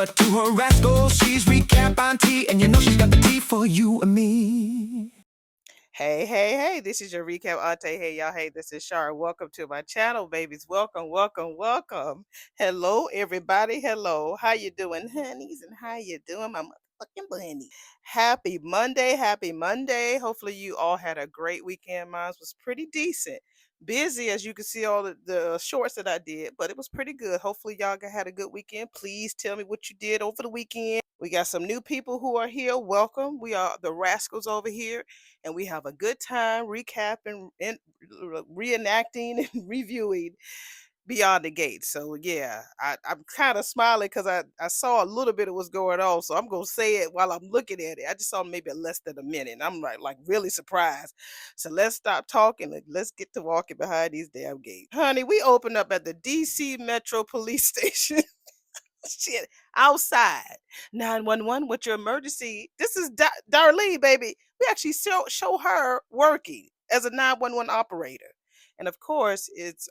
But to her rascal, she's recap auntie, and you know she's got the tea for you and me. Hey, this is your recap auntie. Hey, y'all. Hey, this is Shar. Welcome to my channel, babies. Welcome. Hello, everybody. Hello. How you doing, honeys? And how you doing, my motherfucking bunny? Happy Monday. Happy Monday. Hopefully you all had a great weekend. Mine was pretty decent. Busy, as you can see all the shorts that I did, but it was pretty good. Hopefully y'all had a good weekend. Please tell me what you did over the weekend. We got some new people who are here. Welcome. We are the Rascals over here, and we have a good time recapping and reenacting and reviewing Beyond the Gates. So yeah, I'm kind of smiling because I saw a little bit of what's going on. So I'm gonna say it while I'm looking at it. I just saw maybe less than a minute. And I'm like really surprised. So let's stop talking and let's get to walking behind these damn gates. Honey, we opened up at the DC Metro Police Station. Shit, outside 911 with your emergency. This is Darlene, baby. We actually show her working as a 911 operator, and of course it's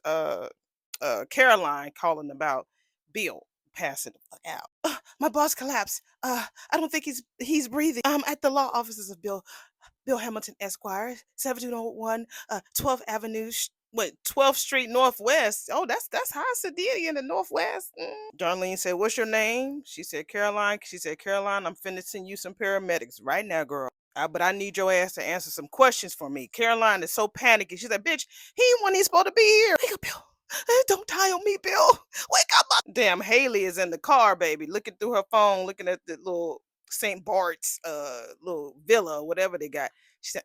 Caroline calling about Bill passing the fuck out. My boss collapsed. I don't think he's breathing. I'm at the law offices of Bill Hamilton Esquire, 1701 12th Avenue, 12th Street Northwest. Oh, that's high Sedity in the Northwest. Darlene said, "What's your name?" She said, "Caroline." She said, "Caroline, I'm finna send you some paramedics right now, girl. But I need your ass to answer some questions for me." Caroline is so panicky. She's like, "Bitch, he wasn't even supposed to be here. Wake up, Bill. Don't tie on me, Bill. Wake up." Damn, Haley is in the car, baby, looking through her phone, looking at the little St. Bart's little villa or whatever they got. She said,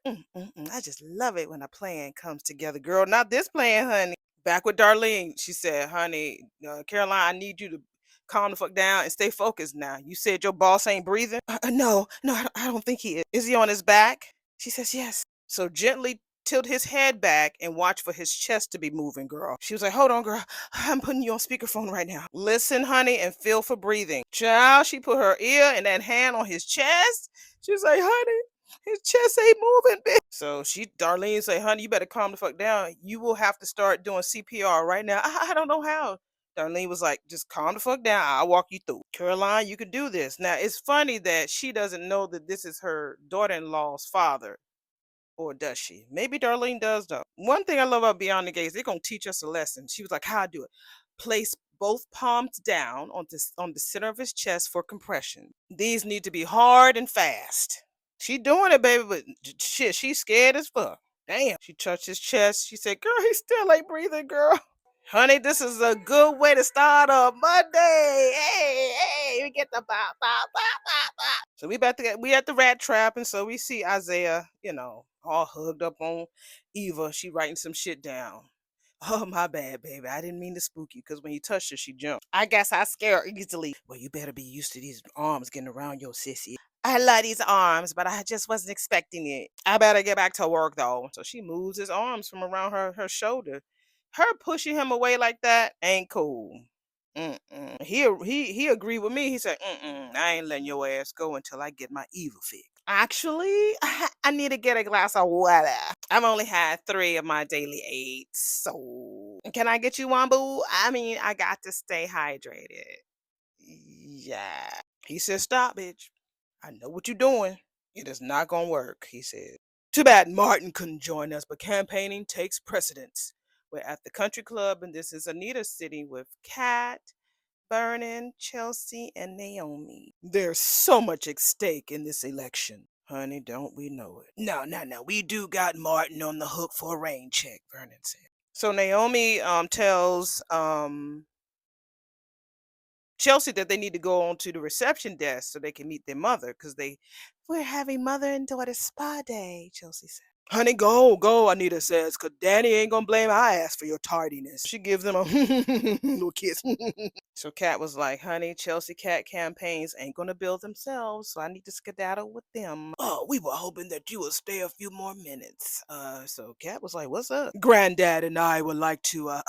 I just love it when a plan comes together, girl. Not this plan, honey. Back with Darlene. She said, "Honey, Caroline, I need you to calm the fuck down and stay focused now. You said your boss ain't breathing?" No, I don't think he is. Is he on his back?" She says, "Yes." So gently tilt his head back and watch for his chest to be moving, girl. She was like, "Hold on, girl. I'm putting you on speakerphone right now. Listen, honey, and feel for breathing." Child, she put her ear and that hand on his chest. She was like, "Honey, his chest ain't moving, bitch." So Darlene say, "Honey, you better calm the fuck down. You will have to start doing CPR right now." I don't know how. Darlene was like, "Just calm the fuck down. I'll walk you through. Caroline, you can do this." Now, it's funny that she doesn't know that this is her daughter-in-law's father. Or does she? Maybe Darlene does, though. One thing I love about Beyond the Gates, they're going to teach us a lesson. She was like, "How I do it? Place both palms down on the center of his chest for compression. These need to be hard and fast." She doing it, baby, but shit, she's scared as fuck. Damn. She touched his chest. She said, "Girl, he still ain't breathing, girl." Honey, this is a good way to start a Monday. Hey, we get the bop, bop, bop, bop, bop. So we at the rat trap, and so we see Isaiah, all hugged up on Eva. She writing some shit down. "Oh, my bad, baby. I didn't mean to spook you, because when you touched her, she jumped. I guess I scare her easily." "Well, you better be used to these arms getting around your sissy." "I love these arms, but I just wasn't expecting it. I better get back to work, though." So she moves his arms from around her shoulder. Her pushing him away like that ain't cool. He agreed with me. He said, "I ain't letting your ass go until I get my evil fix. Actually, I need to get a glass of water. I've only had 3 of my daily 8, so can I get you one, boo? I mean, I got to stay hydrated." Yeah. He said, "Stop, bitch. I know what you're doing. It is not gonna work," he said. "Too bad Martin couldn't join us, but campaigning takes precedence. We're at the country club, and this is Anita sitting with Kat, Vernon, Chelsea, and Naomi. There's so much at stake in this election." "Honey, don't we know it?" No. We do got Martin on the hook for a rain check," Vernon said. So Naomi tells Chelsea that they need to go on to the reception desk so they can meet their mother, because we're having mother and daughter spa day, Chelsea said. "Honey, go," Anita says, "because Danny ain't gonna blame our ass for your tardiness." She gives them a little kiss. So Kat was like, "Honey, Chelsea Cat campaigns ain't gonna build themselves, so I need to skedaddle with them." "Oh, we were hoping that you would stay a few more minutes." So Kat was like, "What's up?" "Granddad and I would like to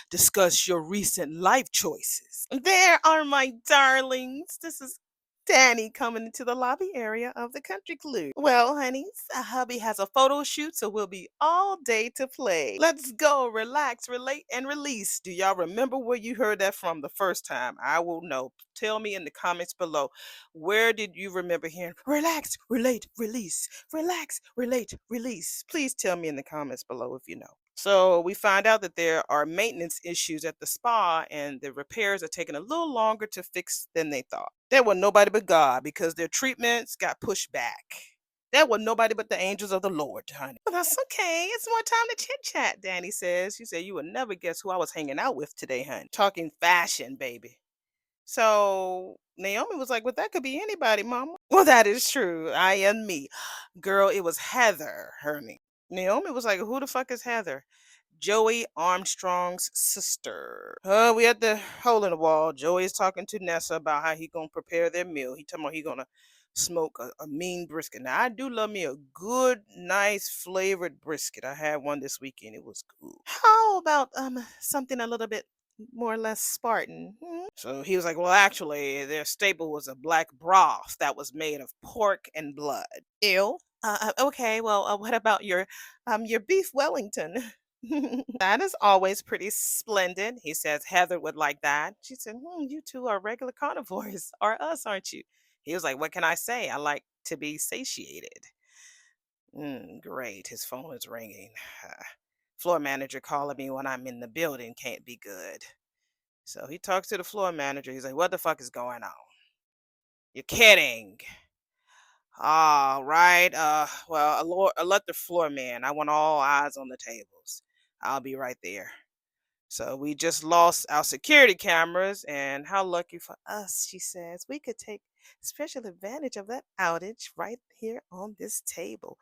discuss your recent life choices." "There are my darlings. This is Danny coming into the lobby area of the country club. Well, honeys, hubby has a photo shoot, so we'll be all day to play. Let's go, relax, relate, and release. Do y'all remember where you heard that from the first time? I will know. Tell me in the comments below. Where did you remember hearing relax, relate, release? Relax, relate, release. Please tell me in the comments below if you know. So we find out that there are maintenance issues at the spa and the repairs are taking a little longer to fix than they thought. There was nobody but God because their treatments got pushed back. There was nobody but the angels of the Lord, honey. But that's okay. It's more time to chit chat, Danny says. She said, you would never guess who I was hanging out with today, honey. Talking fashion, baby. So Naomi was like, well, that could be anybody, mama. Well, that is true. I am me. Girl, it was Heather, honey. Naomi was like, who the fuck is Heather? Joey Armstrong's sister. We at the hole in the wall. Joey's talking to Nessa about how he gonna prepare their meal. He talking about he gonna smoke a mean brisket. Now I do love me a good, nice flavored brisket. I had one this weekend. It was good. How about something a little bit more or less Spartan? So he was like, well, actually, their staple was a black broth that was made of pork and blood. Ew. Okay, well, what about your beef Wellington? That is always pretty splendid. He says Heather would like that. She said, you two are regular carnivores, or us, aren't you? He was like, what can I say? I like to be satiated. Great. His phone is ringing. Floor manager calling me when I'm in the building can't be good. So he talks to the floor manager. He's like, what the fuck is going on? You're kidding. All right. Well, alert the floor man. I want all eyes on the tables. I'll be right there. So we just lost our security cameras, and how lucky for us, she says. We could take special advantage of that outage right here on this table.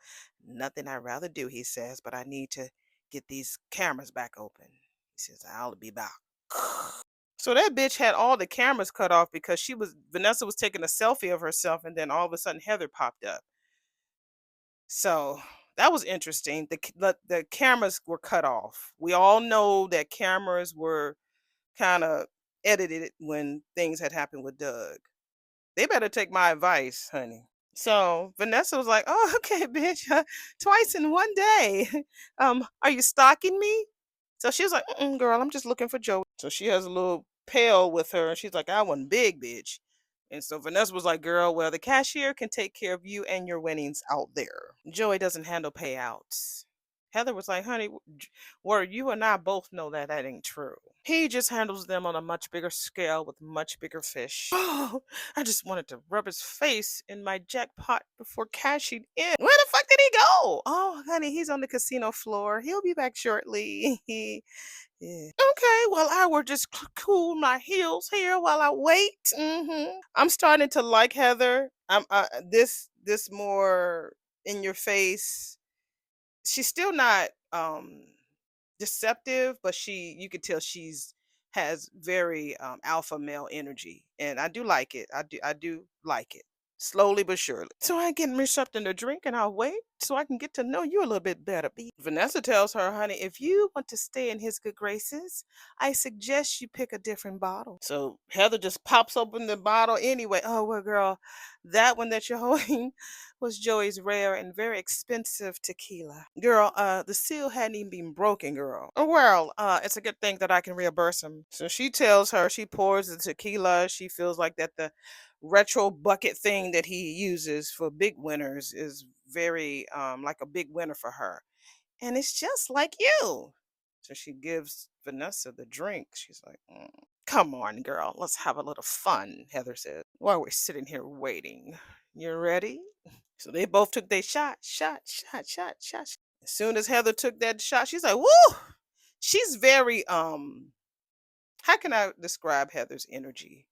Nothing I'd rather do, he says, but I need to get these cameras back open. He says, I'll be back. So that bitch had all the cameras cut off because Vanessa was taking a selfie of herself, and then all of a sudden Heather popped up. So that was interesting. The cameras were cut off. We all know that cameras were kind of edited when things had happened with Doug. They better take my advice, honey. So Vanessa was like, "Oh, okay, bitch, twice in one day. Are you stalking me?" So she was like, "Girl, I'm just looking for Joey." So she has a little pail with her, and she's like, "I want big, bitch." And so Vanessa was like, "Girl, well, the cashier can take care of you and your winnings out there. Joey doesn't handle payouts." Heather was like, "Honey, where you and I both know that that ain't true. He just handles them on a much bigger scale with much bigger fish." Oh, I just wanted to rub his face in my jackpot before cashing in. Where the fuck did he go? Oh, honey, he's on the casino floor. He'll be back shortly. Yeah. Okay, well, I will just cool my heels here while I wait. I'm starting to like Heather. This more in your face. She's still not deceptive, but you could tell she's has very alpha male energy, and I do like it. I do like it. Slowly but surely. So I get me something to drink and I'll wait so I can get to know you a little bit better. Vanessa tells her, honey, if you want to stay in his good graces, I suggest you pick a different bottle. So Heather just pops open the bottle anyway. Oh, well, girl, that one that you're holding was Joey's rare and very expensive tequila. Girl, the seal hadn't even been broken, girl. Oh, well, it's a good thing that I can reimburse him. So she tells her, she pours the tequila. She feels like that the retro bucket thing that he uses for big winners is very like a big winner for her. And it's just like you. So she gives Vanessa the drink. She's like, come on, girl, let's have a little fun, Heather says, while we're sitting here waiting. You ready? So they both took their shot. As soon as Heather took that shot, she's like, woo! She's very how can I describe Heather's energy?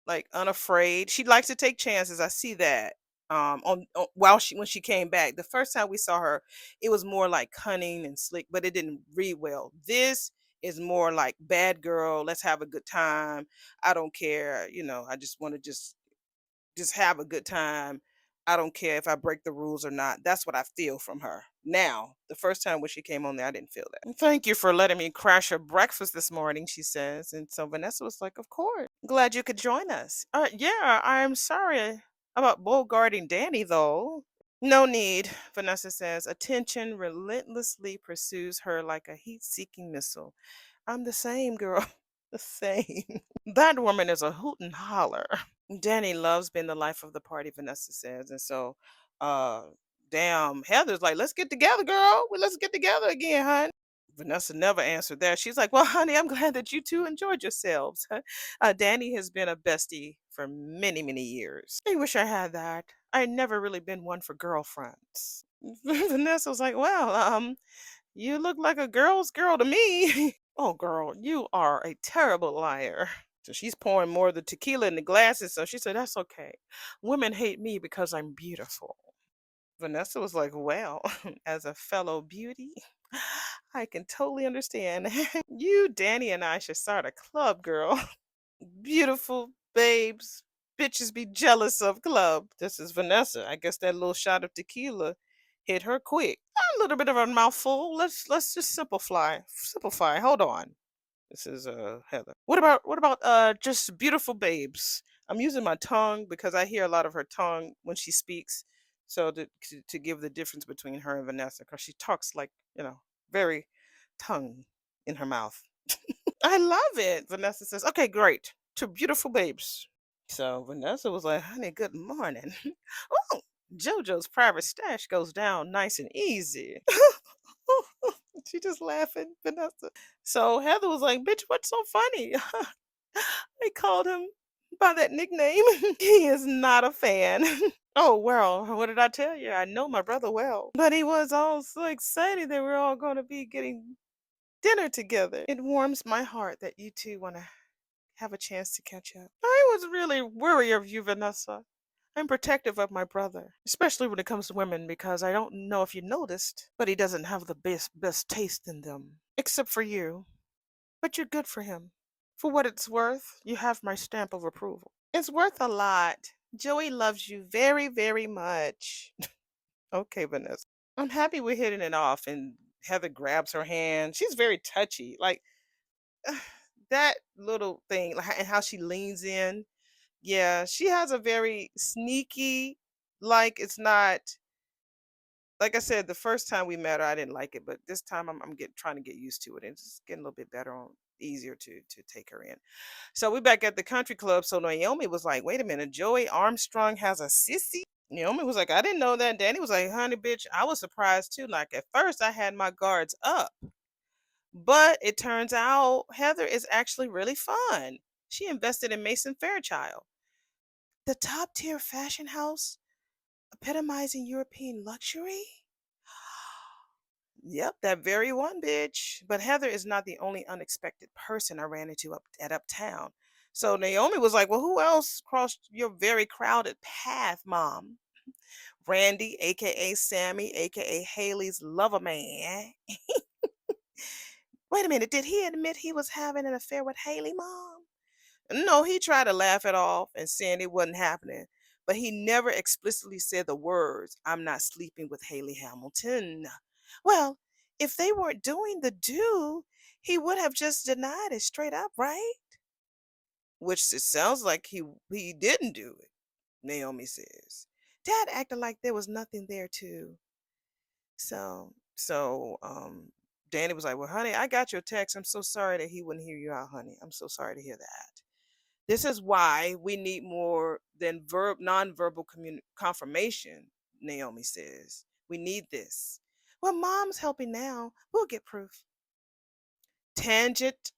Like unafraid. She likes to take chances. I see that. On while she when she came back. The first time we saw her, it was more like cunning and slick, but it didn't read well. This is more like bad girl, let's have a good time. I don't care, I just want to just have a good time. I don't care if I break the rules or not. That's what I feel from her. Now, the first time when she came on there, I didn't feel that. Thank you for letting me crash your breakfast this morning, she says. And so Vanessa was like, of course. Glad you could join us. Yeah, I'm sorry about guarding Danny, though. No need, Vanessa says. Attention relentlessly pursues her like a heat seeking missile. I'm the same, girl. The same. That woman is a hoot and holler. Danny loves being the life of the party, Vanessa says. And so, uh, damn, Heather's like, let's get together, girl. Well, let's get together again, hon. Vanessa never answered that. She's like, well, honey, I'm glad that you two enjoyed yourselves. Danny has been a bestie for many, many years. I wish I had that. I never really been one for girlfriends. Vanessa was like, well, you look like a girl's girl to me. Oh, girl, you are a terrible liar. So she's pouring more of the tequila in the glasses. So she said, that's okay. Women hate me because I'm beautiful. Vanessa was like, well, as a fellow beauty, I can totally understand. You, Danny, and I should start a club, girl. Beautiful babes. Bitches be jealous of club. This is Vanessa. I guess that little shot of tequila hit her quick. A little bit of a mouthful. Let's just simplify. Simplify. Hold on. This is Heather. What about just beautiful babes? I'm using my tongue because I hear a lot of her tongue when she speaks. So to give the difference between her and Vanessa, because she talks like, very tongue in her mouth. I love it. Vanessa says, okay, great. To beautiful babes. So Vanessa was like, honey, good morning. Oh, JoJo's private stash goes down nice and easy. She just laughing, Vanessa. So Heather was like, bitch, what's so funny? I called him by that nickname. He is not a fan. Oh, well, what did I tell you? I know my brother well. But he was all so excited that we're all going to be getting dinner together. It warms my heart that you two want to have a chance to catch up. I was really worried of you, Vanessa. I'm protective of my brother, especially when it comes to women, because I don't know if you noticed, but he doesn't have the best taste in them, except for you. But you're good for him. For what it's worth, you have my stamp of approval. It's worth a lot. Joey loves you very, very much. Okay, Vanessa. I'm happy we're hitting it off. And Heather grabs her hand. She's very touchy. Like that little thing, like, and how she leans in. Yeah, she has a very sneaky, like it's not like I said, the first time we met her, I didn't like it, but this time I'm getting trying to get used to it and just getting a little bit better on easier to take her in. So we back at the country club. So Naomi was like, wait a minute, Joey Armstrong has a sissy? Naomi was like, I didn't know that. Danny was like, honey, bitch, I was surprised too. Like at first I had my guards up. But it turns out Heather is actually really fun. She invested in Mason Fairchild, the top tier fashion house epitomizing European luxury. Yep, that very one, bitch. But Heather is not the only unexpected person I ran into up at Uptown. So Naomi was like, well, who else crossed your very crowded path, Mom? Randy, aka Sammy, aka Haley's lover man. Wait a minute, did he admit he was having an affair with Haley, Mom? No, he tried to laugh it off and saying it wasn't happening, but he never explicitly said the words, I'm not sleeping with Haley Hamilton. Well, if they weren't doing the do, he would have just denied it straight up, right? Which it sounds like he didn't do it, Naomi says. Dad acted like there was nothing there too. So Danny was like, well, honey, I got your text. I'm so sorry that he wouldn't hear you out, honey. I'm so sorry to hear that. This is why we need more than nonverbal confirmation, Naomi says. We need this. Well, Mom's helping now. We'll get proof. Tangent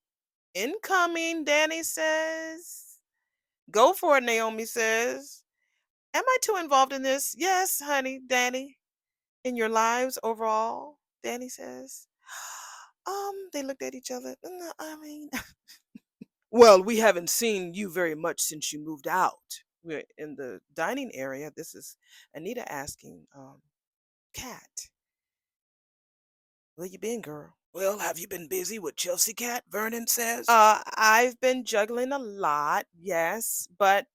incoming, Danny says. Go for it, Naomi says. Am I too involved in this? Yes, honey, Danny. In your lives overall, Danny says. They looked at each other. "No, I mean, well, we haven't seen you very much since you moved out. We're in the dining area. This is Anita asking, Kat, where you been, girl? Well, have you been busy with Chelsea Cat? Vernon says. I've been juggling a lot, yes, but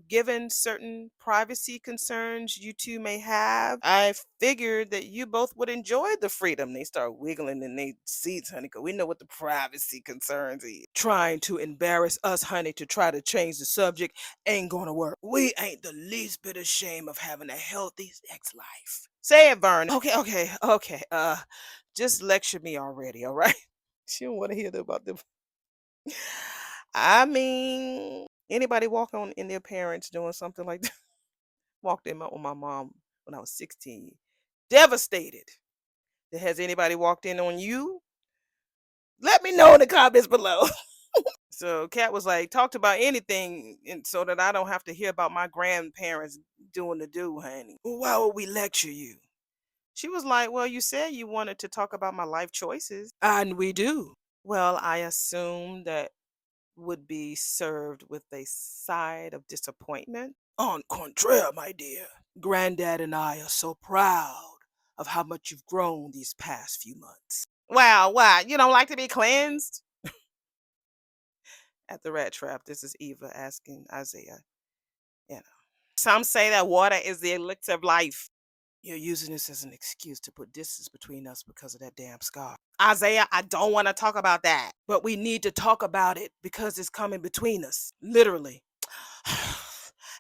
given certain privacy concerns you two may have, I figured that you both would enjoy the freedom. They start wiggling in their seats, honey, because we know what the privacy concerns is. Trying to embarrass us, honey, to try to change the subject ain't gonna work. We ain't the least bit ashamed of having a healthy sex life. Say it, Vern. Okay. Just lecture me already, all right? She don't want to hear about them. I mean, anybody walk on in their parents doing something like that? Walked in on my mom when I was 16. Devastated. Has anybody walked in on you? Let me know in the comments below. So Kat was like, talked about anything and so that I don't have to hear about my grandparents doing the do, honey. Why would we lecture you? She was like, well, you said you wanted to talk about my life choices. And we do. Well, I assume that would be served with a side of disappointment. En contraire, my dear. Granddad and I are so proud of how much you've grown these past few months. Wow, why? You don't like to be cleansed? At the rat trap, this is Eva asking Isaiah. You know. Some say that water is the elixir of life. You're using this as an excuse to put distance between us because of that damn scar. Isaiah, I don't want to talk about that. But we need to talk about it because it's coming between us. Literally.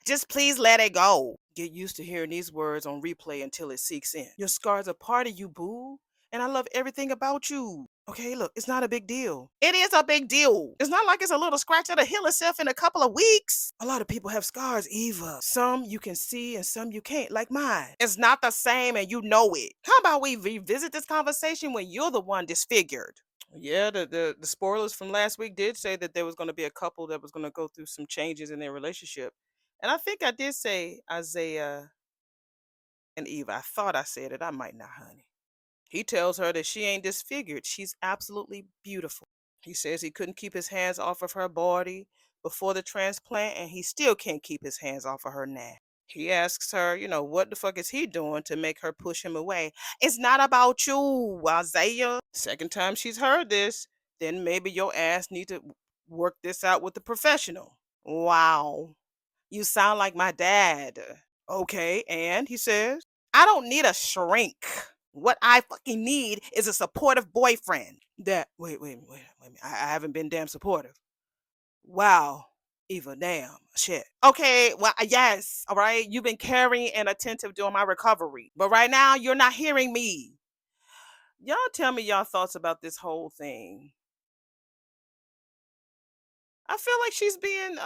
Just please let it go. Get used to hearing these words on replay until it sinks in. Your scar's a part of you, boo. And I love everything about you. Okay, look, it's not a big deal. It is a big deal. It's not like it's a little scratch that'll heal itself in a couple of weeks. A lot of people have scars, Eva. Some you can see and some you can't, like mine. It's not the same and you know it. How about we revisit this conversation when you're the one disfigured? Yeah, the spoilers from last week did say that there was going to be a couple that was going to go through some changes in their relationship. And I think I did say Isaiah and Eva. I thought I said it. I might not, honey. He tells her that she ain't disfigured. She's absolutely beautiful. He says he couldn't keep his hands off of her body before the transplant, and he still can't keep his hands off of her now. He asks her, what the fuck is he doing to make her push him away? It's not about you, Isaiah. Second time she's heard this, then maybe your ass need to work this out with the professional. Wow. You sound like my dad. Okay, and he says, I don't need a shrink. What I fucking need is a supportive boyfriend. Wait a minute. I haven't been damn supportive. Wow. Eva, damn. Shit. Okay, well, yes, all right. You've been caring and attentive during my recovery. But right now, you're not hearing me. Y'all tell me y'all thoughts about this whole thing. I feel like she's being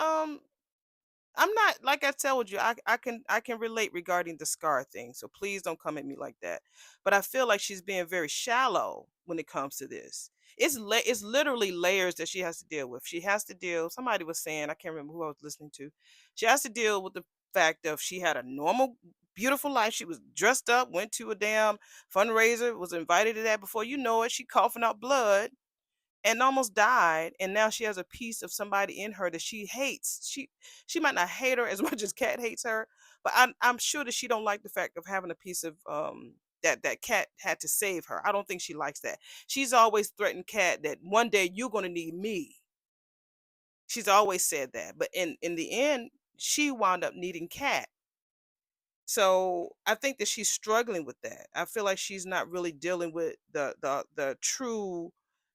I'm not, like I told you, I can relate regarding the scar thing. So please don't come at me like that. But I feel like she's being very shallow when it comes to this. It's literally layers that she has to deal with. She has to deal. Somebody was saying, I can't remember who I was listening to. She has to deal with the fact of she had a normal, beautiful life. She was dressed up, went to a damn fundraiser, was invited to that. Before you know it, she coughing out blood and almost died, and now she has a piece of somebody in her that she hates. She might not hate her as much as Cat hates her, but I'm sure that she don't like the fact of having a piece of that Cat had to save her. I don't think she likes that. She's always threatened Cat that one day you're gonna need me. She's always said that, but in the end, she wound up needing Cat. So I think that she's struggling with that. I feel like she's not really dealing with the true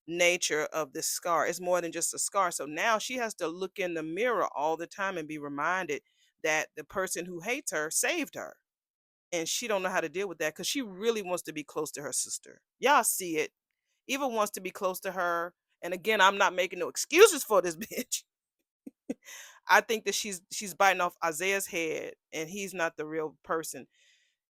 nature of this scar. It's more than just a scar. So now she has to look in the mirror all the time and be reminded that the person who hates her saved her. And she don't know how to deal with that because she really wants to be close to her sister. Y'all see it. Eva wants to be close to her. And again, I'm not making no excuses for this bitch. I think that she's biting off Isaiah's head and he's not the real person.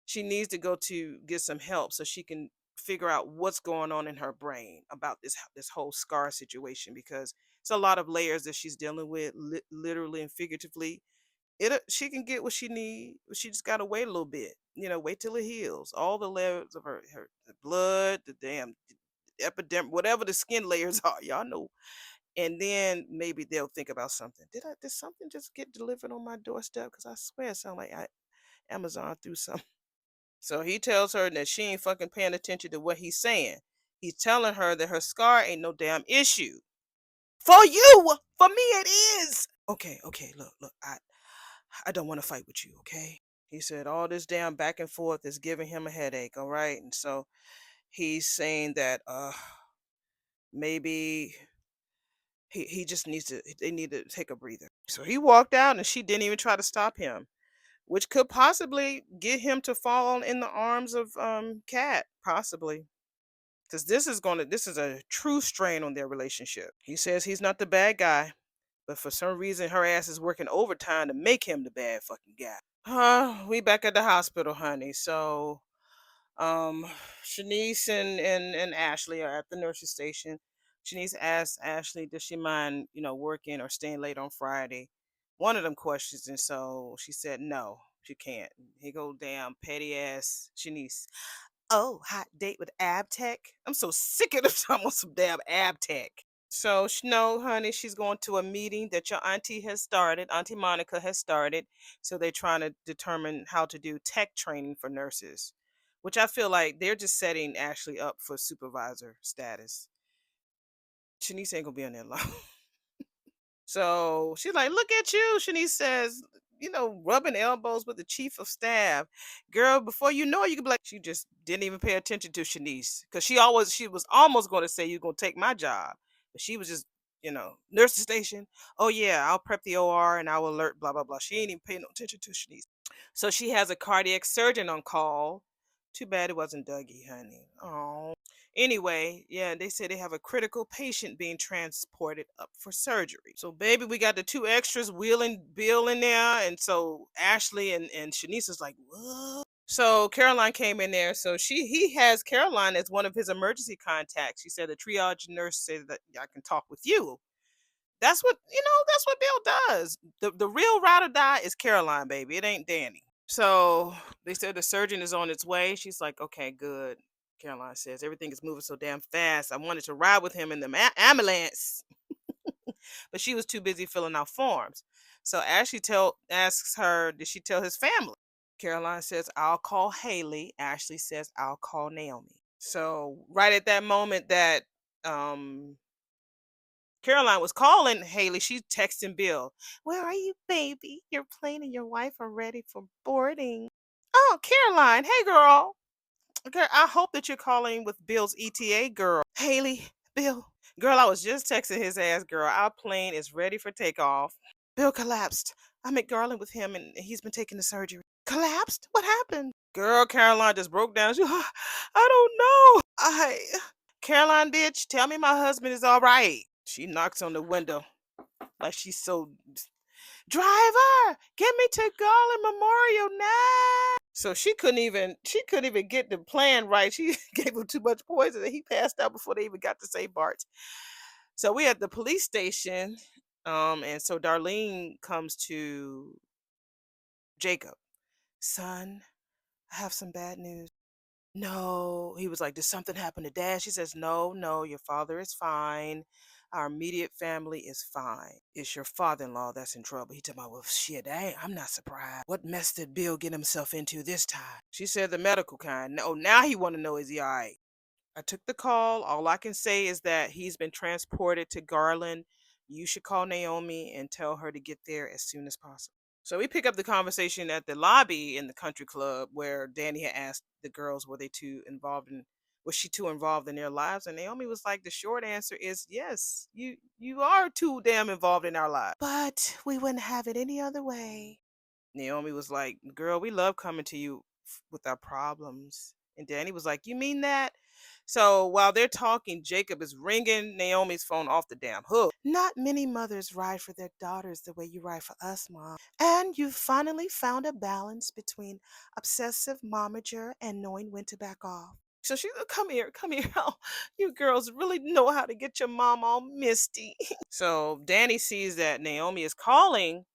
She needs to go to get some help so she can figure out what's going on in her brain about this whole scar situation, because it's a lot of layers that she's dealing with, literally and figuratively. She can get what she need. She just gotta wait a little bit. Wait till it heals. All the layers of her the blood, the damn epidermis, whatever the skin layers are, y'all know. And then maybe they'll think about something. Did something just get delivered on my doorstep? Because I swear it sounded like Amazon threw something. So he tells her that she ain't fucking paying attention to what he's saying. He's telling her that her scar ain't no damn issue. For you, for me it is. Okay, okay, look, I don't want to fight with you, okay? He said all this damn back and forth is giving him a headache, all right? And so he's saying that maybe he just needs to they need to take a breather. So he walked out and she didn't even try to stop him, which could possibly get him to fall in the arms of Cat, possibly. Because this is a true strain on their relationship. He says he's not the bad guy, but for some reason her ass is working overtime to make him the bad fucking guy. We back at the hospital, honey. So um Shanice and Ashley are at the nurse's station. Shanice asked Ashley, does she mind, working or staying late on Friday? One of them questions, and so she said no, she can't. He go, damn petty ass Shanice. Oh, hot date with Ab Tech. I'm so sick of them talking about some damn Ab Tech. So no, honey, she's going to a meeting that your auntie has started. Auntie Monica has started. So they're trying to determine how to do tech training for nurses, which I feel like they're just setting Ashley up for supervisor status. Shanice ain't gonna be on there long. So she's like, look at you. Shanice says, rubbing elbows with the chief of staff. Girl, before you know it, you could be like, she just didn't even pay attention to Shanice. Because she was almost going to say, you're going to take my job. But she was just, nurse's station. Oh, yeah, I'll prep the OR and I'll alert, blah, blah, blah. She ain't even paying no attention to Shanice. So she has a cardiac surgeon on call. Too bad it wasn't Dougie, honey. Oh. Anyway, yeah, they say they have a critical patient being transported up for surgery. So, baby, we got the two extras wheeling Bill in there. And so Ashley and Shanice is like, what? So Caroline came in there. So he has Caroline as one of his emergency contacts. She said the triage nurse said that I can talk with you. That's what Bill does. The real ride or die is Caroline, baby. It ain't Danny. So they said the surgeon is on its way. She's like, okay, good. Caroline says everything is moving so damn fast. I wanted to ride with him in the ambulance, but she was too busy filling out forms. So Ashley asks her, did she tell his family? Caroline says, I'll call Haley. Ashley says, I'll call Naomi. So right at that moment that Caroline was calling Haley, she's texting Bill. Where are you, baby? Your plane and your wife are ready for boarding. Oh, Caroline. Hey, girl. Okay, I hope that you're calling with Bill's ETA, girl. Haley, Bill. Girl, I was just texting his ass, girl. Our plane is ready for takeoff. Bill collapsed. I'm at Garland with him, and he's been taking the surgery. Collapsed? What happened? Girl, Caroline just broke down. She, I don't know. Caroline, bitch, tell me my husband is all right. She knocks on the window like she's so. Driver, get me to Garland Memorial now. So she couldn't even get the plan right. She gave him too much poison and he passed out before they even got to St. Bart's. So we at the police station, and so Darlene comes to Jacob. Son, I have some bad news. No, he was like, did something happen to Dad? She says, no, your father is fine. Our immediate family is fine. It's your father-in-law that's in trouble. He told me, well, shit, I'm not surprised. What mess did Bill get himself into this time? She said the medical kind. No, now he want to know, is he all right? I took the call. All I can say is that he's been transported to Garland. You should call Naomi and tell her to get there as soon as possible. So we pick up the conversation at the lobby in the country club where Danny had asked the girls, was she too involved in their lives? And Naomi was like, the short answer is yes, you are too damn involved in our lives. But we wouldn't have it any other way. Naomi was like, girl, we love coming to you with our problems. And Danny was like, you mean that? So while they're talking, Jacob is ringing Naomi's phone off the damn hook. Not many mothers ride for their daughters the way you ride for us, Mom. And you finally found a balance between obsessive momager and knowing when to back off. So she's like, come here. Oh, you girls really know how to get your mom all misty. So Danny sees that Naomi is calling.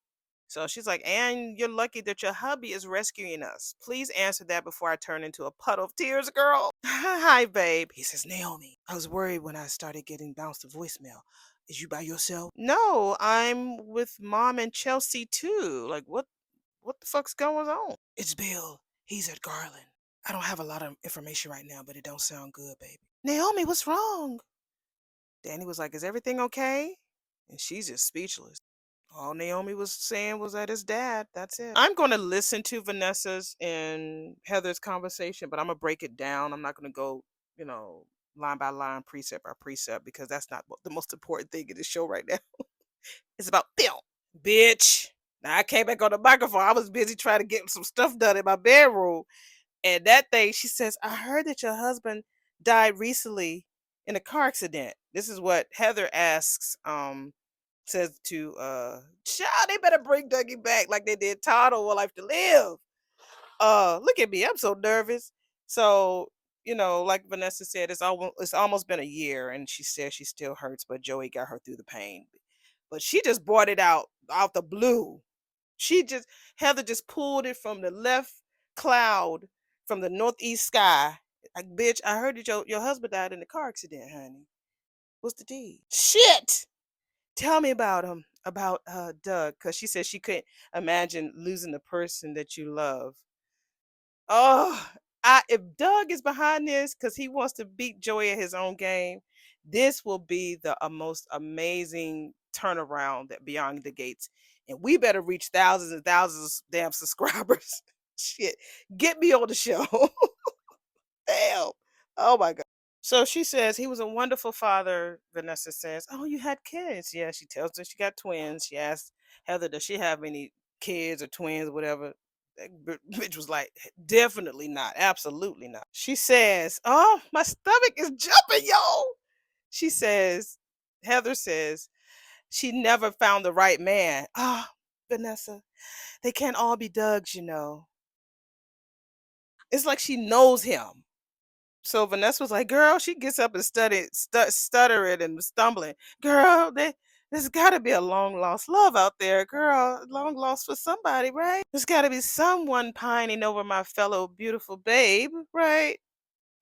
So she's like, and you're lucky that your hubby is rescuing us. Please answer that before I turn into a puddle of tears, girl. Hi, babe. He says, Naomi, I was worried when I started getting bounced to voicemail. Is you by yourself? No, I'm with Mom and Chelsea too. Like, what the fuck's going on? It's Bill. He's at Garland. I don't have a lot of information right now, but it don't sound good, baby. Naomi, what's wrong? Danny was like, is everything okay? And she's just speechless. All Naomi was saying was that his dad. That's it. I'm going to listen to Vanessa's and Heather's conversation, but I'm going to break it down. I'm not going to go, you know, line by line, precept by precept, because that's not the most important thing in the show right now. It's about film. Bitch. Now I came back on the microphone. I was busy trying to get some stuff done in my bedroom. And that thing, she says, I heard that your husband died recently in a car accident. This is what Heather asks, says to child, they better bring Dougie back like they did Todd on One Life to Live. Look at me, I'm so nervous. So, you know, like Vanessa said, it's almost been a year, and she says she still hurts, but Joey got her through the pain. But she just brought it out the blue. She just Heather just pulled it from the left cloud from the northeast sky. Like, bitch, I heard that your husband died in a car accident, honey. What's the deed? Shit. Tell me about him, about Doug, because she said she couldn't imagine losing the person that you love. Oh, if Doug is behind this because he wants to beat Joey at his own game, this will be the most amazing turnaround that Beyond the Gates. And we better reach thousands and thousands of damn subscribers. Shit. Get me on the show. Damn. Oh my God. So she says he was a wonderful father. Vanessa says, oh, you had kids. Yeah, she tells her she got twins. She asks Heather, does she have any kids or twins or whatever? That bitch was like, definitely not. Absolutely not. She says, oh, my stomach is jumping, yo. She says, Heather says, she never found the right man. Ah, Vanessa, they can't all be Doug's, you know. It's like she knows him. So Vanessa was like, girl, she gets up and stuttering and stumbling. Girl, there's got to be a long lost love out there, girl. Long lost for somebody, right? There's got to be someone pining over my fellow beautiful babe, right?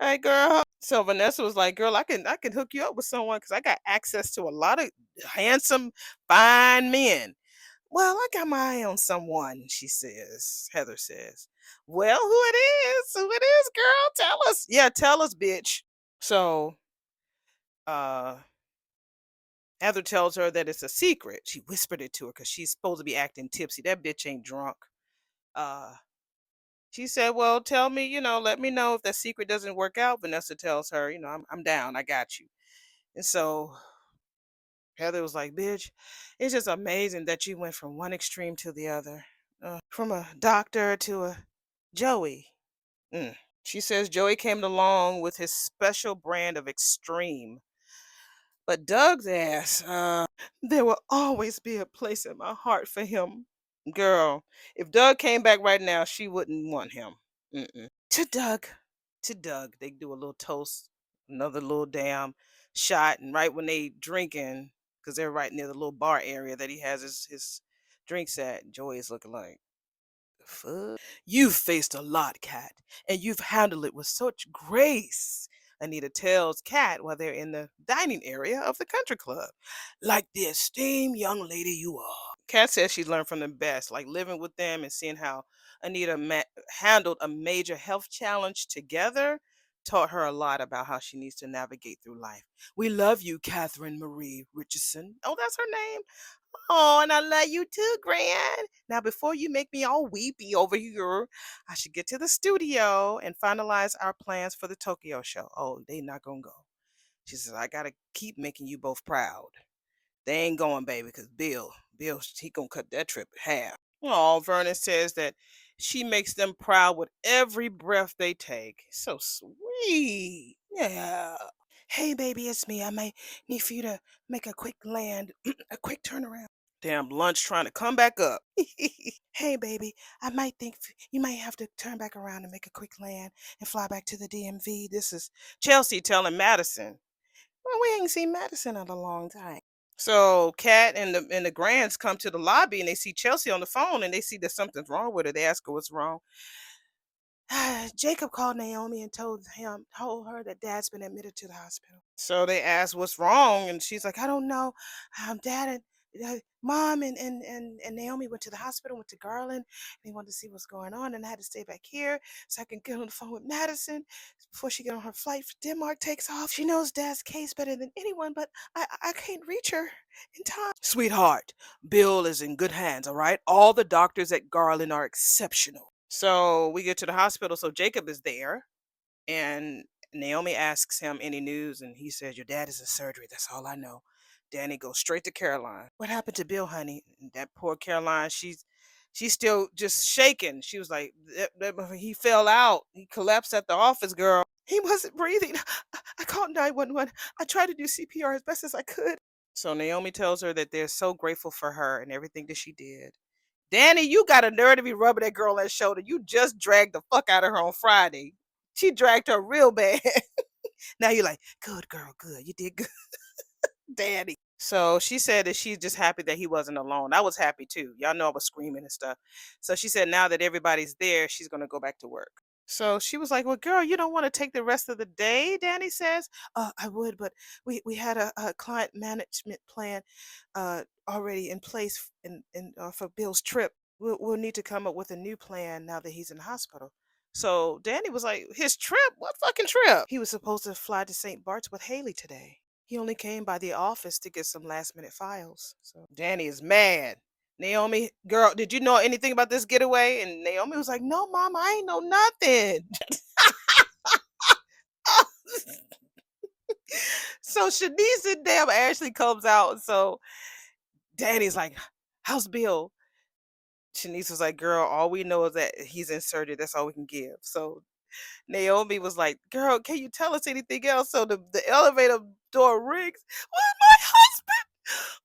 Right, girl. So Vanessa was like, girl, I can hook you up with someone because I got access to a lot of handsome, fine men. Well, I got my eye on someone, she says. Heather says. Well, who it is? Who it is, girl? Tell us. Yeah, tell us, bitch. So, uh, Heather tells her that it's a secret. She whispered it to her because she's supposed to be acting tipsy. That bitch ain't drunk. Uh, she said, well, tell me, let me know if that secret doesn't work out. Vanessa tells her, I'm down. I got you. And so Heather was like, bitch, it's just amazing that you went from one extreme to the other. From a doctor to a Joey. Mm. She says Joey came along with his special brand of extreme. But Doug's ass, there will always be a place in my heart for him. Girl, if Doug came back right now, she wouldn't want him. Mm-mm. To Doug. To Doug. They do a little toast, another little damn shot. And right when they drinking, because they're right near the little bar area that he has his drinks at, Joey is looking like, fuck. You've faced a lot, Kat, and you've handled it with such grace. Anita tells Kat while they're in the dining area of the country club. Like the esteemed young lady you are. Kat says she learned from the best, like living with them and seeing how Anita handled a major health challenge together taught her a lot about how she needs to navigate through life. We love you, Catherine Marie Richardson. Oh, that's her name. Oh, and I love you too, Gran. Now, before you make me all weepy over here, I should get to the studio and finalize our plans for the Tokyo show. Oh, they not gonna go. She says, I gotta keep making you both proud. They ain't going, baby, because Bill, he gonna cut that trip in half. Oh, Vernon says that she makes them proud with every breath they take. So sweet. Yeah. Hey, baby, it's me. I might need for you to make a quick land, a quick turnaround. Damn lunch trying to come back up. Hey, baby, I might think you might have to turn back around and make a quick land and fly back to the DMV. This is Chelsea telling Madison. Well, we ain't seen Madison in a long time. So Kat and the Grands come to the lobby and they see Chelsea on the phone and they see that something's wrong with her. They ask her what's wrong. Jacob called Naomi and told her that Dad's been admitted to the hospital. So they asked what's wrong, and she's like, I don't know. Dad Mom and Naomi went to the hospital, went to Garland. They wanted to see what's going on, and I had to stay back here so I can get on the phone with Madison before she get on her flight for Denmark takes off. She knows Dad's case better than anyone, but I can't reach her in time. Sweetheart, Bill is in good hands, all right? All the doctors at Garland are exceptional. So we get to the hospital, so Jacob is there, and Naomi asks him any news, and he says, "Your dad is in surgery. That's all I know." Danny goes straight to Caroline. "What happened to Bill, honey?" And that poor Caroline, she's still just shaking. She was like, "He fell out. He collapsed at the office, girl. He wasn't breathing. I called 911. I tried to do CPR as best as I could." So Naomi tells her that they're so grateful for her and everything that she did. Danny, you got a nerve to be rubbing that girl on that shoulder. You just dragged the fuck out of her on Friday. She dragged her real bad. Now you're like, "Good girl, good. You did good." Danny. So she said that she's just happy that he wasn't alone. I was happy too. Y'all know I was screaming and stuff. So she said now that everybody's there, she's going to go back to work. So she was like, "Well, girl, you don't want to take the rest of the day?" Danny says. "I would, but we had a client management plan already in place for Bill's trip. We'll need to come up with a new plan now that he's in the hospital." So Danny was like, "His trip? What fucking trip?" "He was supposed to fly to St. Bart's with Haley today. He only came by the office to get some last minute files." So Danny is mad. "Naomi, girl, did you know anything about this getaway?" And Naomi was like, "No, Mom, I ain't know nothing." So Shanice and damn Ashley comes out. So Danny's like, "How's Bill?" Shanice was like, "Girl, all we know is that he's in surgery. That's all we can give." So Naomi was like, "Girl, can you tell us anything else?" So the elevator door rings. "Where's my husband?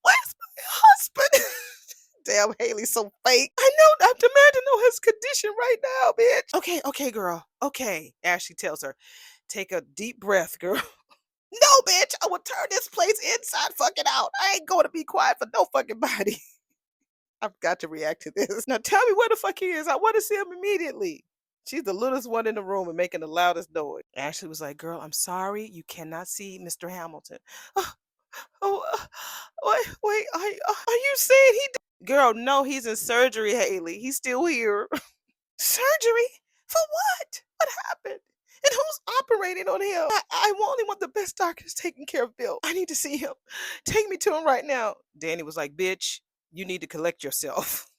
Where's my husband?" Damn, Haley's so fake. "I know, I'm demanding to know his condition right now, bitch." Okay, girl. Okay, Ashley tells her. "Take a deep breath, girl." "No, bitch, I will turn this place inside fucking out. I ain't going to be quiet for no fucking body." I've got to react to this. "Now tell me where the fuck he is. I want to see him immediately." She's the littlest one in the room and making the loudest noise. Ashley was like, "Girl, I'm sorry. You cannot see Mr. Hamilton." "Oh, oh, wait, are you saying he Girl, no, he's in surgery, Haley. He's still here." "Surgery? For what? What happened? And who's operating on him? I only want the best doctors taking care of Bill. I need to see him. Take me to him right now." Danny was like, "Bitch, you need to collect yourself.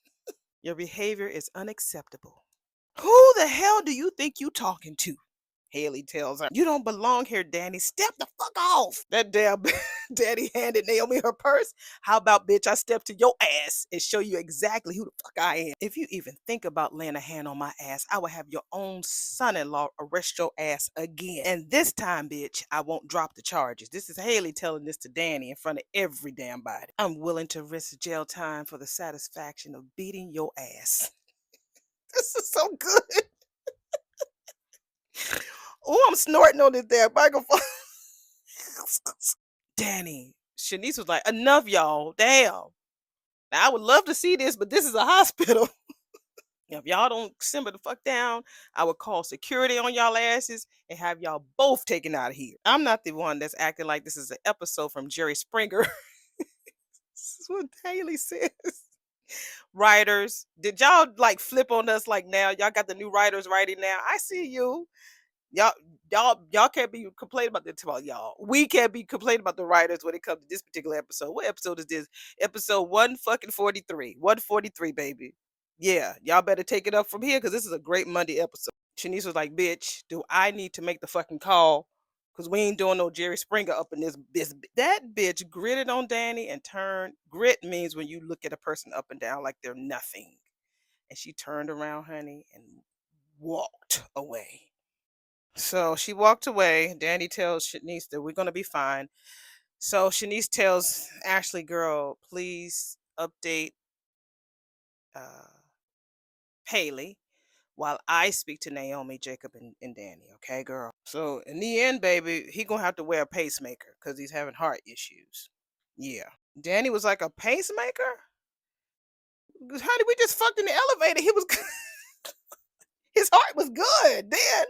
Your behavior is unacceptable." "Who the hell do you think you talking to?" Haley tells her. "You don't belong here, Danny. Step the fuck off." That damn Daddy handed Naomi her purse. "How about, bitch, I step to your ass and show you exactly who the fuck I am. If you even think about laying a hand on my ass, I will have your own son-in-law arrest your ass again. And this time, bitch, I won't drop the charges." This is Haley telling this to Danny in front of every damn body. "I'm willing to risk jail time for the satisfaction of beating your ass." This is so good. Oh, I'm snorting on this damn microphone. Danny, Shanice was like, "Enough, y'all. Damn. Now, I would love to see this, but this is a hospital. If y'all don't simmer the fuck down, I would call security on y'all asses and have y'all both taken out of here." I'm not the one that's acting like this is an episode from Jerry Springer. This is what Haley says. Writers, did y'all like flip on us like now? Y'all got the new writers writing now. I see you. Y'all, y'all can't be complaining about this. About y'all, we can't be complaining about the writers when it comes to this particular episode. What episode is this? Episode 143. 143, baby. Yeah, y'all better take it up from here because this is a great Monday episode. Shanice was like, "Bitch, do I need to make the fucking call? Because we ain't doing no Jerry Springer up in this." That bitch gritted on Danny and turned. Grit means when you look at a person up and down like they're nothing. And she turned around, honey, and walked away. So she walked away. Danny tells Shanice that we're going to be fine. So Shanice tells Ashley, "Girl, please update uh, Haley while I speak to Naomi, Jacob, and Danny. Okay, girl?" So in the end, baby, he going to have to wear a pacemaker because he's having heart issues. Yeah. Danny was like, "A pacemaker? Honey, we just fucked in the elevator. He was his heart was good then.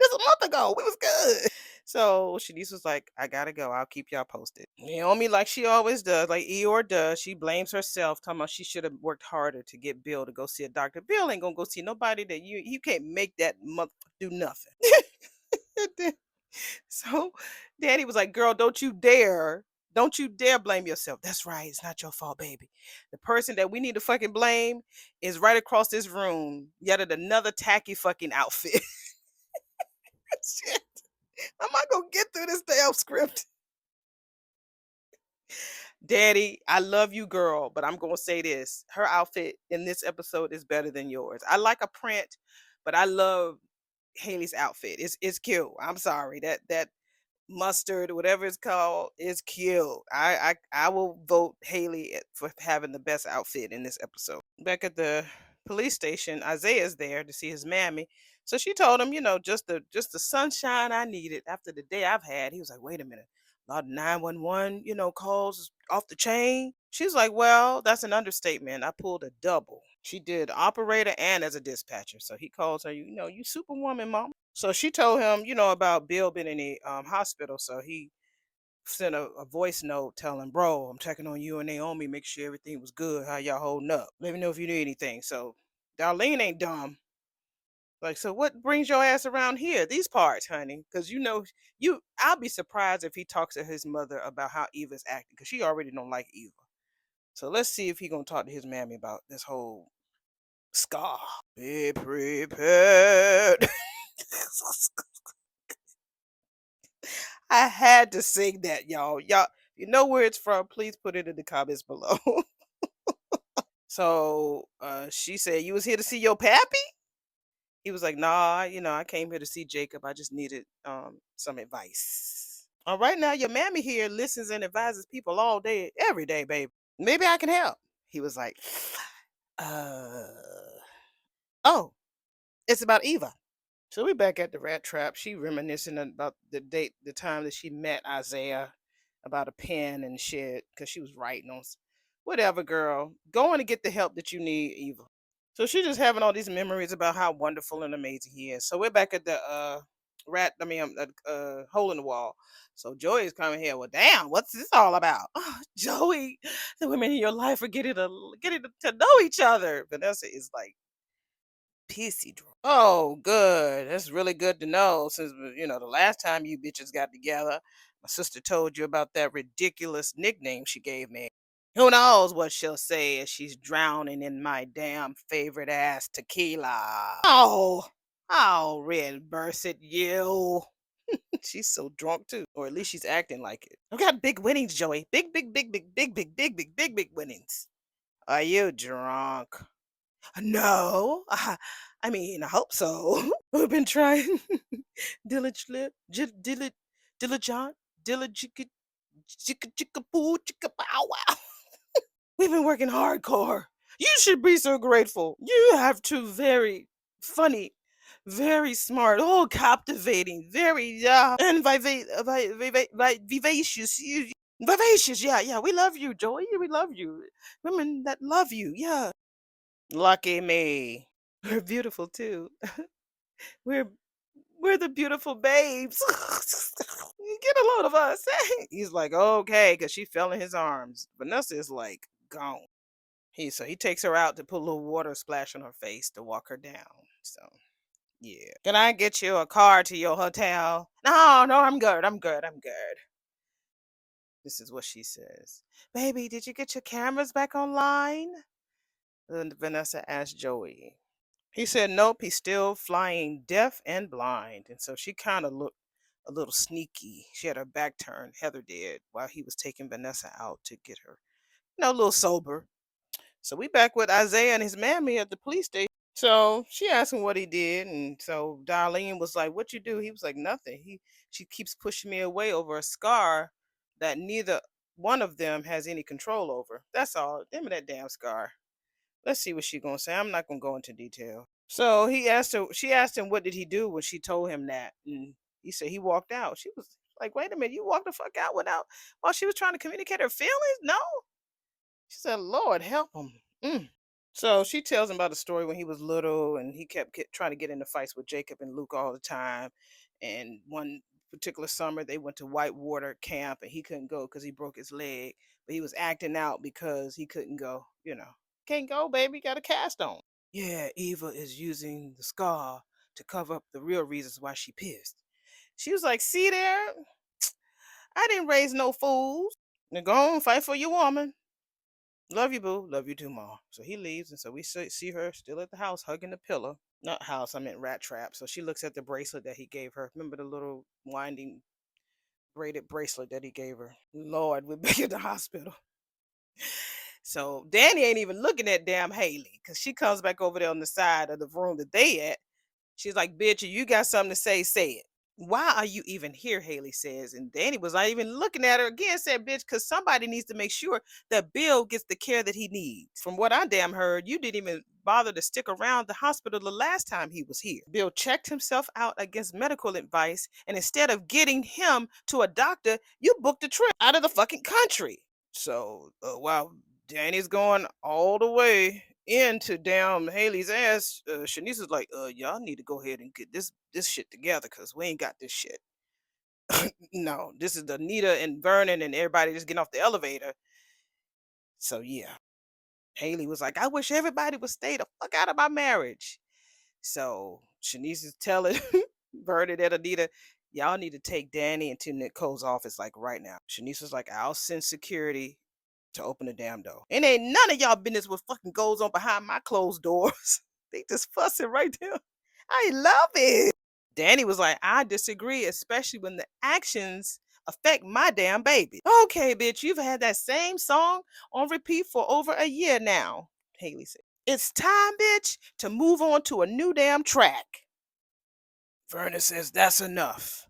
Just a month ago, we was good." So Shanice was like, "I gotta go. I'll keep y'all posted." Naomi, like she always does, like Eeyore does, she blames herself, talking about she should have worked harder to get Bill to go see a doctor. Bill ain't gonna go see nobody that you can't make that mother do nothing. So Daddy was like, "Girl, don't you dare blame yourself. That's right, it's not your fault, baby. The person that we need to fucking blame is right across this room. Yet another tacky fucking outfit." Shit, I'm not gonna get through this damn script. Daddy, I love you, girl, but I'm gonna say this: her outfit in this episode is better than yours. I like a print, but I love Haley's outfit. It's cute. I'm sorry that mustard, whatever it's called, is cute. I will vote Haley for having the best outfit in this episode. Back at the police station, Isaiah's there to see his mammy. So she told him, just the sunshine I needed after the day I've had. He was like, wait a minute, a lot of 911, calls off the chain. She's like, well, that's an understatement. I pulled a double. She did operator and as a dispatcher. So he calls her, you superwoman, mom. So she told him, about Bill being in the hospital. So he sent a voice note telling, bro, I'm checking on you and Naomi, make sure everything was good. How y'all holding up? Let me know if you need anything. So Darlene ain't dumb. Like, so what brings your ass around here? These parts, honey. Because I'll be surprised if he talks to his mother about how Eva's acting, because she already don't like Eva. So let's see if he gonna talk to his mammy about this whole scar. Be prepared. I had to sing that, y'all. Y'all, you know where it's from, please put it in the comments below. So she said, you was here to see your pappy? He was like, nah, I came here to see Jacob. I just needed some advice. All right, now your mammy here listens and advises people all day, every day, babe. Maybe I can help. He was like, uh, oh, it's about Eva. So we back at the rat trap. She reminiscing about the time that she met Isaiah about a pen and shit, because she was writing on whatever, girl. Go on and get the help that you need, Eva. So she's just having all these memories about how wonderful and amazing he is. So we're back at the hole in the wall. So Joey is coming here. Well, damn, what's this all about? Oh, Joey, the women in your life are getting to know each other. Vanessa is like pissy drunk. Oh, good. That's really good to know. Since the last time you bitches got together, my sister told you about that ridiculous nickname she gave me. Who knows what she'll say as she's drowning in my damn favorite ass tequila. Oh, red burst at you. She's so drunk too, or at least she's acting like it. I've got big winnings, Joey. Big, big, big, big, big, big, big, big, big, big winnings. Are you drunk? No, I mean, I hope so. We've been trying diligently, diligent, diligent, chicka chicka poo, chicka pow wow. We've been working hardcore. You should be so grateful. You have two very funny, very smart, oh, captivating, very and vivacious. Vivacious, yeah, yeah. We love you, Joey. We love you. Women that love you, yeah. Lucky me. We're beautiful too. We're we're the beautiful babes. Get a load of us. He's like, okay, because she fell in his arms. Vanessa is like gone. He takes her out to put a little water splash on her face to walk her down. So yeah. Can I get you a car to your hotel? No, no, I'm good. I'm good. I'm good. This is what she says. Baby, did you get your cameras back online? Then Vanessa asked Joey. He said nope, he's still flying deaf and blind. And so she kind of looked a little sneaky. She had her back turned, Heather did, while he was taking Vanessa out to get her, a little sober. So we back with Isaiah and his mammy at the police station. So she asked him what he did, and so Darlene was like, "What you do?" He was like, "Nothing." She keeps pushing me away over a scar that neither one of them has any control over. That's all. Give me that damn scar. Let's see what she's gonna say. I'm not gonna go into detail. So she asked him what did he do when she told him that, and he said he walked out. She was like, "Wait a minute, you walked the fuck out without while she was trying to communicate her feelings?" No, she said, "Lord help him." Mm. So she tells him about the story when he was little and he kept trying to get into fights with Jacob and Luke all the time. And one particular summer they went to whitewater camp and he couldn't go because he broke his leg, but he was acting out because he couldn't go. Can't go, baby, got a cast on. Yeah, Eva is using the scar to cover up the real reasons why she pissed. She was like, see there, I didn't raise no fools. Now go on, fight for your woman. Love you, boo. Love you too, ma. So he leaves, and so we see her still at the house hugging the pillow. Not house, I meant rat trap. So she looks at the bracelet that he gave her. Remember the little winding braided bracelet that he gave her? Lord, we're back at the hospital. So Danny ain't even looking at damn Haley because she comes back over there on the side of the room that they at. She's like, bitch, you got something to say, say it. Why are you even here? Haley says. And Danny was not even looking at her again, said, bitch, because somebody needs to make sure that Bill gets the care that he needs. From what I damn heard, you didn't even bother to stick around the hospital the last time he was here. Bill checked himself out against medical advice, and instead of getting him to a doctor, you booked a trip out of the fucking country. So while Danny's going all the way into damn Haley's ass, Shanice is like, y'all need to go ahead and get this shit together because we ain't got this shit. No, this is Anita and Vernon and everybody just getting off the elevator. So yeah, Haley was like, I wish everybody would stay the fuck out of my marriage. So Shanice is telling Vernon and Anita, y'all need to take Danny into Nicole's office like right now. Shanice was like, I'll send security to open the damn door. And ain't none of y'all business what fucking goes on behind my closed doors. They just fussing right there. I love it. Danny was like, I disagree, especially when the actions affect my damn baby. Okay, bitch, you've had that same song on repeat for over a year now, Haley said. It's time, bitch, to move on to a new damn track. Vernon says, that's enough.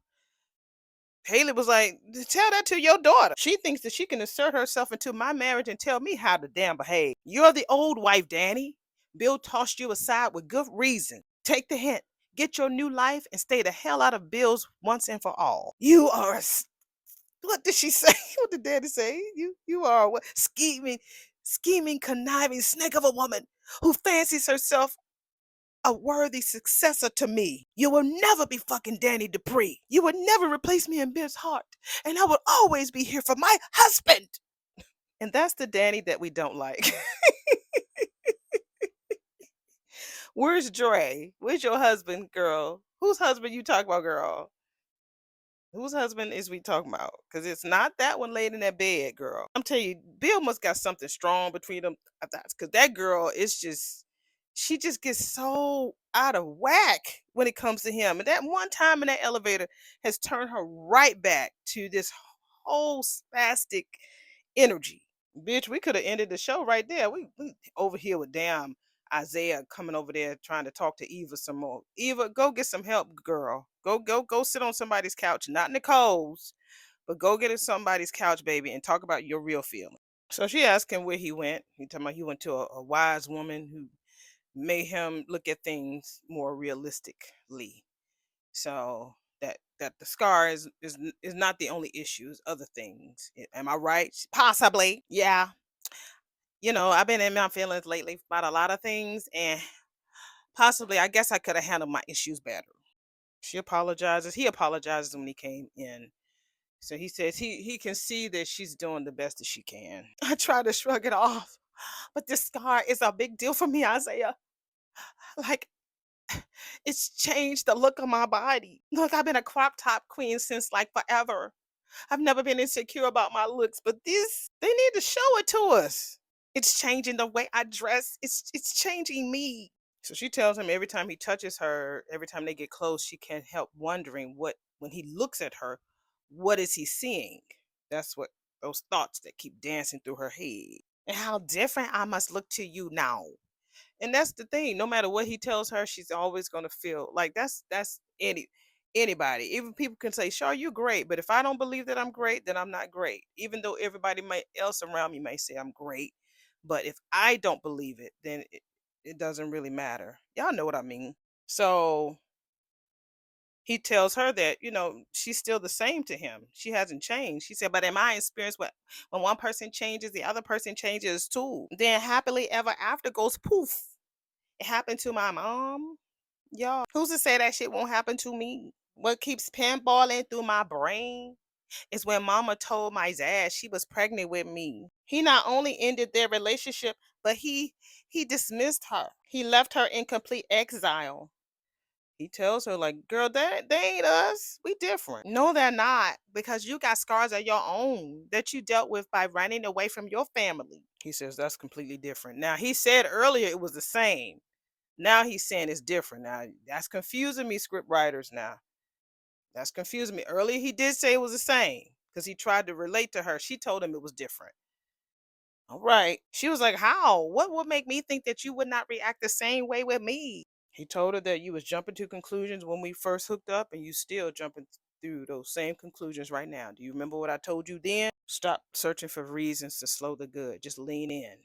Haley was like, tell that to your daughter. She thinks that she can assert herself into my marriage and tell me how to damn behave. You're the old wife, Danny. Bill tossed you aside with good reason. Take the hint. Get your new life and stay the hell out of Bill's once and for all. You are what did she say? What did Daddy say? You are what? Scheming, conniving snake of a woman who fancies herself a worthy successor to me. You will never be fucking Danny Dupree. You will never replace me in Bill's heart. And I will always be here for my husband. And that's the Danny that we don't like. Where's Dre? Where's your husband, girl? Whose husband you talk about, girl? Whose husband is we talking about? Because it's not that one laid in that bed, girl. I'm telling you, Bill must got something strong between them. Because that girl is just, she just gets so out of whack when it comes to him. And that one time in that elevator has turned her right back to this whole spastic energy. Bitch, we could have ended the show right there. We over here with damn Isaiah coming over there trying to talk to Eva some more. Eva, go get some help, girl. Go sit on somebody's couch, not Nicole's, but go get in somebody's couch, baby, and talk about your real feeling. So she asked him where he went. He talking about he went to a wise woman who made him look at things more realistically. So that the scar is not the only issue, it's other things. Am I right? Possibly. Yeah. I've been in my feelings lately about a lot of things, and possibly I guess I could have handled my issues better. She apologizes. He apologizes when he came in. So he says he can see that she's doing the best that she can. I try to shrug it off, but this scar is a big deal for me, Isaiah. Like, it's changed the look of my body. Look, I've been a crop top queen since like forever. I've never been insecure about my looks, but they need to show it to us. It's changing the way I dress. It's changing me. So she tells him every time he touches her, every time they get close, she can't help wondering when he looks at her, what is he seeing? That's what those thoughts that keep dancing through her head. And how different I must look to you now. And that's the thing. No matter what he tells her, she's always gonna feel like that's anybody. Even people can say, "Sure, you're great," but if I don't believe that I'm great, then I'm not great. Even though everybody else around me may say I'm great, but if I don't believe it, then it doesn't really matter. Y'all know what I mean. So he tells her that she's still the same to him. She hasn't changed. She said, "But in my experience, when one person changes, the other person changes too. Then happily ever after goes poof." It happened to my mom. Y'all, who's to say that shit won't happen to me? What keeps pinballing through my brain is when mama told my dad she was pregnant with me. He not only ended their relationship, but he dismissed her. He left her in complete exile. He tells her, like, girl, they ain't us. We different. No, they're not. Because you got scars of your own that you dealt with by running away from your family. He says that's completely different. Now, he said earlier it was the same. Now he's saying it's different. Now, that's confusing me, script writers now. That's confusing me. Earlier he did say it was the same because he tried to relate to her. She told him it was different. All right. She was like, how? What would make me think that you would not react the same way with me? He told her that you was jumping to conclusions when we first hooked up and you still jumping through those same conclusions right now. Do you remember what I told you then? Stop searching for reasons to slow the good. Just lean in.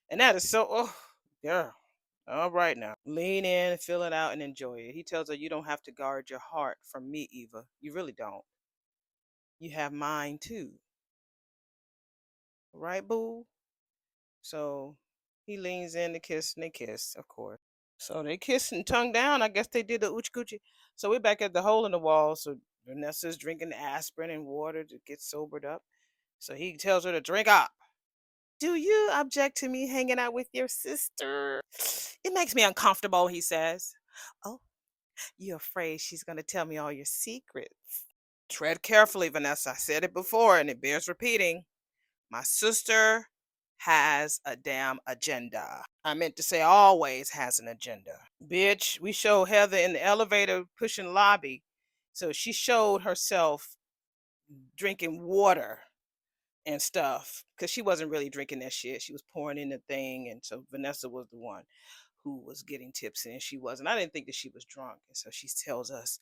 And that is so, oh, girl. All right now. Lean in, fill it out, and enjoy it. He tells her you don't have to guard your heart from me, Eva. You really don't. You have mine too. Right, boo? So he leans in to kiss and they kiss, of course. So they kiss and tongue down. I guess they did the oochie coochie. So we're back at the hole in the wall. So Vanessa's drinking aspirin and water to get sobered up. So he tells her to drink up. Do you object to me hanging out with your sister? It makes me uncomfortable, he says. Oh, you're afraid she's going to tell me all your secrets. Tread carefully, Vanessa. I said it before and it bears repeating. My sister has a damn agenda. I meant to say always has an agenda. Bitch, we showed Heather in the elevator pushing lobby. So she showed herself drinking water and stuff because she wasn't really drinking that shit. She was pouring in the thing. And so Vanessa was the one who was getting tipsy and she wasn't. I didn't think that she was drunk. And so she tells us,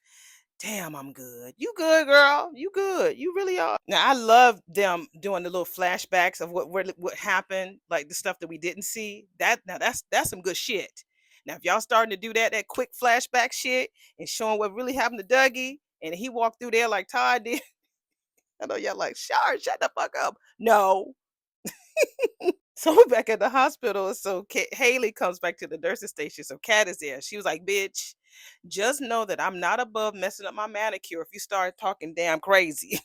damn, I'm good. You good, girl. You good. You really are. Now I love them doing the little flashbacks of what happened, like the stuff that we didn't see. That's some good shit. Now if y'all starting to do that quick flashback shit and showing what really happened to Dougie, and he walked through there like Todd did, I know y'all like, Shar, shut the fuck up. No. So we're back at the hospital. So Haley comes back to the nursing station. So Kat is there. She was like, bitch, just know that I'm not above messing up my manicure if you start talking damn crazy.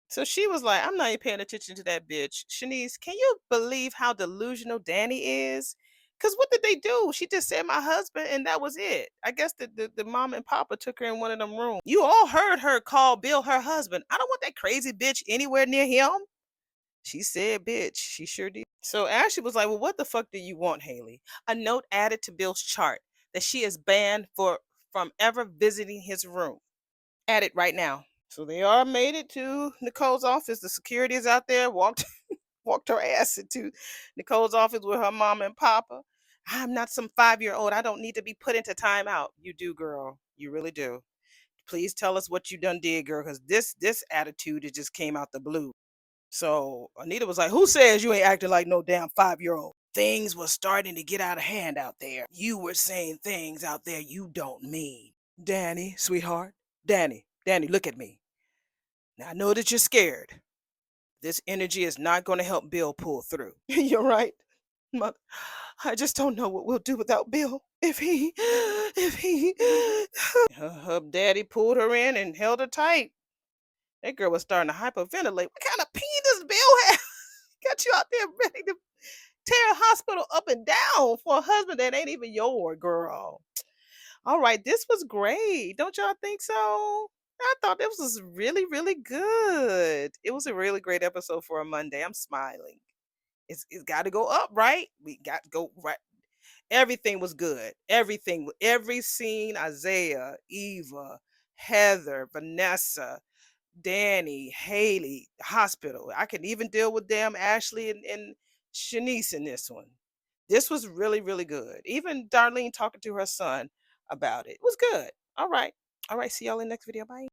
So she was like, I'm not even paying attention to that bitch. Shanice, can you believe how delusional Danny is? Because what did they do? She just said my husband and that was it. I guess the mom and papa took her in one of them rooms. You all heard her call Bill her husband. I don't want that crazy bitch anywhere near him. She said bitch. She sure did. So Ashley was like, well, what the fuck do you want, Haley? A note added to Bill's chart that she is banned from ever visiting his room. Add it right now. So they all made it to Nicole's office. The security is out there, walked walked her ass into Nicole's office with her mama and papa. I'm not some 5-year-old. I don't need to be put into timeout. You do, girl. You really do. Please tell us what you done did, girl, because this attitude it just came out the blue. So Anita was like, who says you ain't acting like no damn 5-year-old? Things were starting to get out of hand out there. You were saying things out there you don't mean. Danny, sweetheart. Danny, look at me. Now I know that you're scared. This energy is not going to help Bill pull through. You're right, Mother. I just don't know what we'll do without Bill. If he. Her daddy pulled her in and held her tight. That girl was starting to hyperventilate. What kind of penis Bill have? Got you out there ready to tear a hospital up and down for a husband that ain't even your girl. All right, this was great. Don't y'all think so? I thought this was really, really good. It was a really great episode for a Monday. I'm smiling. It's got to go up, right? We got to go right. Everything was good. Everything, every scene, Isaiah, Eva, Heather, Vanessa, Danny, Haley, the hospital. I can even deal with damn Ashley and Shanice in this one. This was really, really good. Even Darlene talking to her son about it was good. All right. All right. See y'all in the next video. Bye.